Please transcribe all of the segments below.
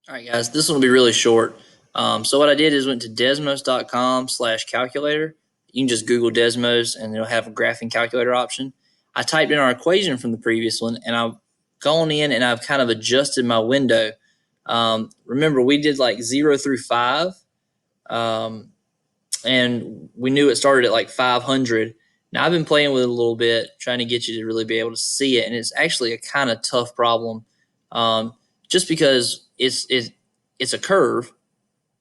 All right, guys, this one will be really short. So what I did is went to desmos.com/calculator. You can just Google Desmos and it'll have a graphing calculator option. I typed in our equation from the previous one and I've gone in and I've kind of adjusted my window. Remember, we did like 0 through 5, and we knew it started at like 500. Now I've been playing with it a little bit, trying to get you to really be able to see it, and it's actually a kind of tough problem, just because it's a curve,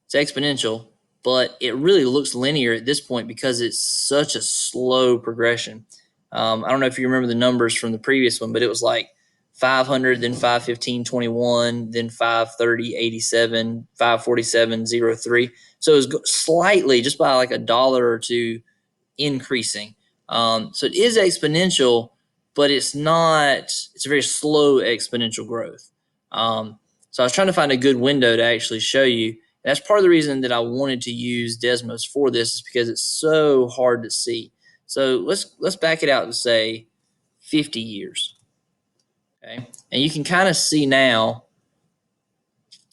it's exponential, but it really looks linear at this point because it's such a slow progression. I don't know if you remember the numbers from the previous one, but it was like 500, then 515, 21, then 530, 87, 547, 03. So it was slightly, just by like $1 or two, increasing. So it is exponential, but it's not, it's a very slow exponential growth. So I was trying to find a good window to actually show you. And that's part of the reason that I wanted to use Desmos for this, is because it's so hard to see. So let's back it out and say 50 years. Okay. And you can kind of see now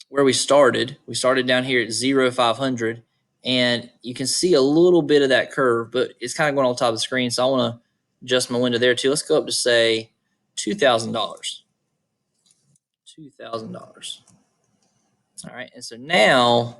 where we started. We started down here at 0, 500, and you can see a little bit of that curve, but it's kind of going on top of the screen. So I want to adjust my window there too. Let's go up to say $2,000. $2,000. All right. And so now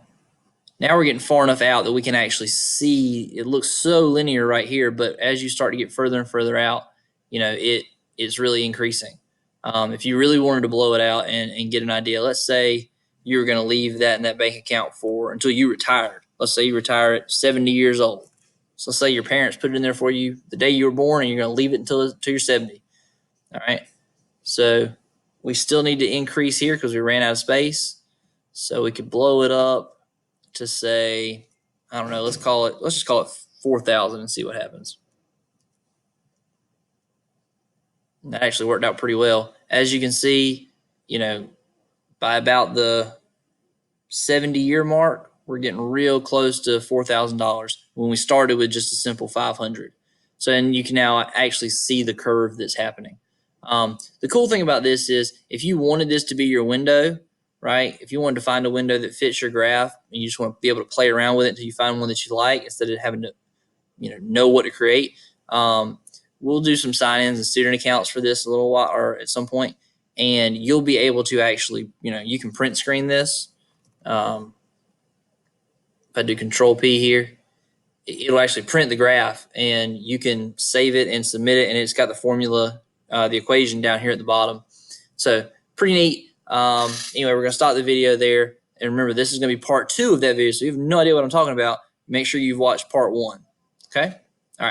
we're getting far enough out that we can actually see. It looks so linear right here, but as you start to get further and further out, it's really increasing. If you really wanted to blow it out and get an idea, let's say you were going to leave that in that bank account for until you retired. Let's say you retire at 70 years old. So let's say your parents put it in there for you the day you were born, and you're going to leave it until you're 70. All right. So we still need to increase here because we ran out of space. So we could blow it up to say, I don't know, let's just call it 4,000 and see what happens. That actually worked out pretty well. As you can see, by about the 70-year mark, we're getting real close to $4,000 when we started with just a simple 500. So, and you can now actually see the curve that's happening. The cool thing about this is if you wanted this to be your window, right? If you wanted to find a window that fits your graph and you just want to be able to play around with it until you find one that you like, instead of having to, know what to create, we'll do some sign-ins and student accounts for this a little while, or at some point, and you'll be able to actually, you can print screen this. If I do Control P here, it'll actually print the graph, and you can save it and submit it, and it's got the formula, the equation down here at the bottom. So pretty neat. Anyway, we're going to stop the video there. And remember, this is going to be part 2 of that video. So if you have no idea what I'm talking about, make sure you've watched part 1. Okay?